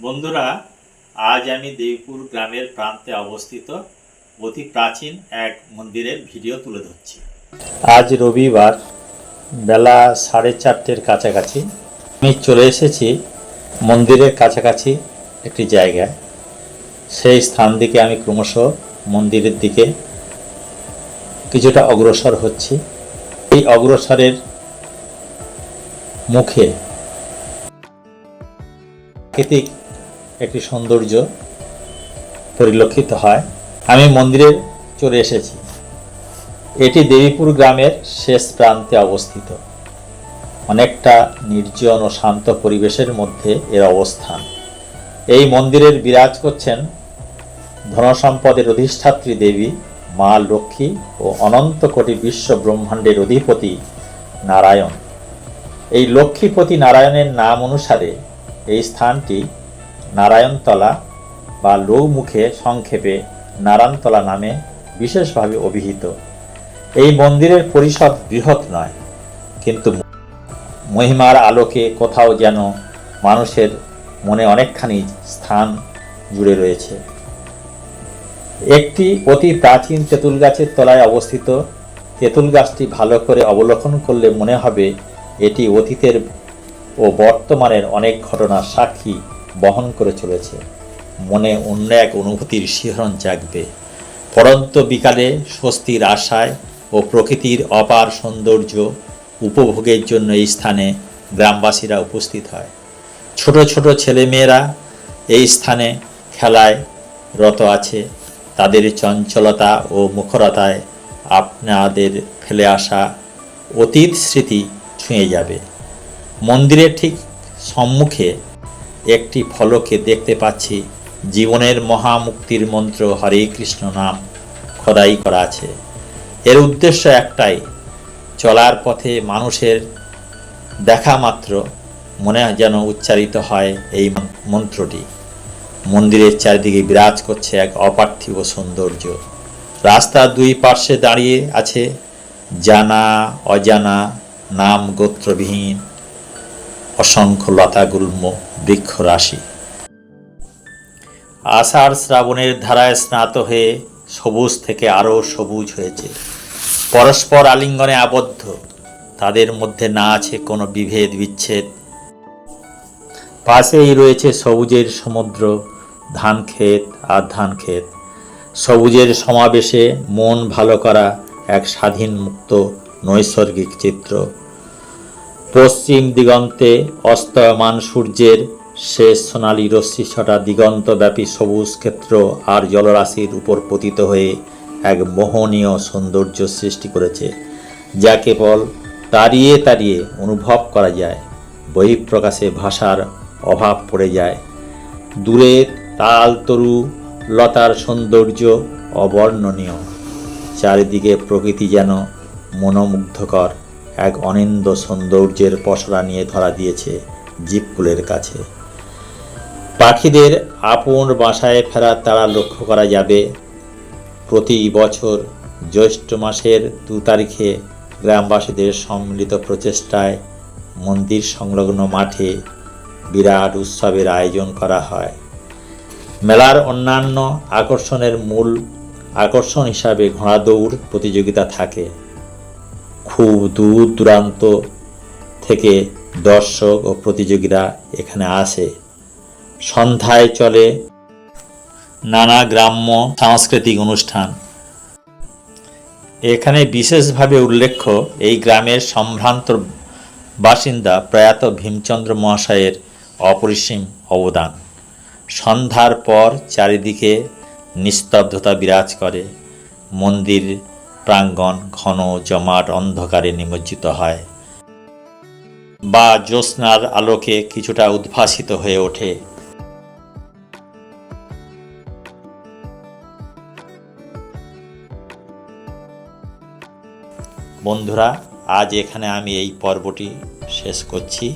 বন্ধুরা, আজ আমি দেবীপুর গ্রামের প্রান্তে অবস্থিত অতি প্রাচীন এক মন্দিরের ভিডিও তুলে ধরছি। আজ রবিবার বেলা 4:30-র কাছাকাছি আমি চলে এসেছি মন্দিরের কাছাকাছি একটি জায়গায়। সেই স্থান থেকে আমি ক্রমশ মন্দিরের দিকে কিছুটা অগ্রসর হচ্ছি। এই অগ্রসরের মুখে প্রাকৃতিক একটি সৌন্দর্য পরিলক্ষিত হয়। আমি মন্দিরে চলে এসেছি। এটি দেবীপুর গ্রামের শেষ প্রান্তে অবস্থিত। অনেকটা নির্জন ও শান্ত পরিবেশের মধ্যে এর অবস্থান। এই মন্দিরের বিরাজ করছেন ধনসম্পদের অধিষ্ঠাত্রী দেবী মা লক্ষ্মী ও অনন্ত কোটি বিশ্ব ব্রহ্মাণ্ডের অধিপতি নারায়ণ। এই লক্ষ্মীপতি নারায়ণের নাম অনুসারে এই স্থানটি নারায়ণতলা বা লৌমুখে সংক্ষেপে নারায়ণতলা নামে বিশেষভাবে অভিহিত। এই মন্দিরের পরিসর বৃহৎ নয়, কিন্তু মহিমার আলোকে কোথাও যেন মানুষের মনে অনেকখানি স্থান জুড়ে রয়েছে। একটি অতি প্রাচীন তেঁতুল গাছের তলায় অবস্থিত। তেঁতুল গাছটি ভালো করে অবলোকন করলে মনে হবে এটি অতীতের ও বর্তমানের অনেক ঘটনার সাক্ষী বহন করে চলেছে। মনে অন্য এক অনুভূতির শিহরণ জাগবে। পরন্ত বিকালে স্বস্তির আশায় ও প্রকৃতির অপার সৌন্দর্য উপভোগের জন্য এই স্থানে গ্রামবাসীরা উপস্থিত হয়। ছোট ছোট ছেলেমেয়েরা এই স্থানে খেলায় রত আছে। তাদের চঞ্চলতা ও মুখরতায় আপনাদের ফেলে আসা অতীত স্মৃতি ছুঁয়ে যাবে। মন্দিরের ঠিক সম্মুখে একটি ফলকে দেখতে পাচ্ছি জীবনের মহামুক্তির মন্ত্র হরে কৃষ্ণ নাম খোদাই করা আছে। এর উদ্দেশ্য একটাই, চলার পথে মানুষের দেখা মাত্র মনে যেন উচ্চারিত হয় এই মন্ত্রটি। মন্দিরের চারিদিকে বিরাজ করছে এক অপার্থিব সৌন্দর্য। রাস্তার দুই পার্শ্বে দাঁড়িয়ে আছে জানা অজানা নাম গোত্রবিহীন অসংখ্য লতাগুল্ম বৃক্ষরাশি। আষাঢ় শ্রাবণের ধারায় স্নাত হয়ে সবুজ থেকে আরও সবুজ হয়েছে। পরস্পর আলিঙ্গনে আবদ্ধ। তাদের মধ্যে না আছে কোনো বিভেদ বিচ্ছেদ। পাশেই রয়েছে সবুজের সমুদ্র, ধান ক্ষেত আর ধান ক্ষেত। সবুজের সমাবেশে মন ভালো করা এক স্বাধীন মুক্ত নৈসর্গিক চিত্র। পশ্চিম দিগন্তে অস্তমান সূর্যের শেষ সোনালি রশ্মি ছটা দিগন্তব্যাপী সবুজ ক্ষেত্র আর জলরাশির উপর পতিত হয়ে এক মোহনীয় সৌন্দর্য সৃষ্টি করেছে, যা কেবল তাড়িয়ে তাড়িয়ে অনুভব করা যায়। বহিঃপ্রকাশে ভাষার অভাব পড়ে যায়। দূরে তাল তরু লতার সৌন্দর্য অবর্ণনীয়। চারিদিকে প্রকৃতি যেন মনোমুগ্ধকর এক অনিন্দ সৌন্দর্যের পসরা নিয়ে ধরা দিয়েছে জীবকুলের কাছে। পাখিদের আপন বাসায় ফেরার তাড়া লক্ষ্য করা যাবে। প্রতি বছর জ্যৈষ্ঠ মাসের 2 তারিখে গ্রামবাসীদের সম্মিলিত প্রচেষ্টায় মন্দির সংলগ্ন মাঠে বিরাট উৎসবের আয়োজন করা হয়। মেলার অন্যান্য আকর্ষণের মূল আকর্ষণ হিসাবে ঘোড়া দৌড় প্রতিযোগিতা থাকে। খুব দূর দূরান্ত থেকে দর্শক ও প্রতিযোগীরা এখানে আসে। সন্ধ্যায় চলে নানা গ্রাম্য সাংস্কৃতিক অনুষ্ঠান। এখানে বিশেষভাবে উল্লেখ্য এই গ্রামের সম্ভ্রান্ত বাসিন্দা প্রয়াত ভীমচন্দ্র মহাশয়ের অপরিসীম অবদান। সন্ধ্যার পর চারিদিকে নিস্তব্ধতা বিরাজ করে। মন্দির প্রাঙ্গণ ঘন জমাট অন্ধকারে নিমজ্জিত হয় বা জ্যোৎস্নার আলোকে কিছুটা উদ্ভাসিত হয়ে ওঠে। বন্ধুরা, আজ এখানে আমি এই পর্বটি শেষ করছি।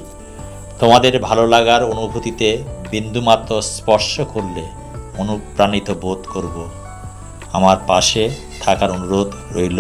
তোমাদের ভালো লাগার অনুভূতিতে বিন্দুমাত্র স্পর্শ করলে অনুপ্রাণিত বোধ করব। আমার পাশে থাকার অনুরোধ রইল।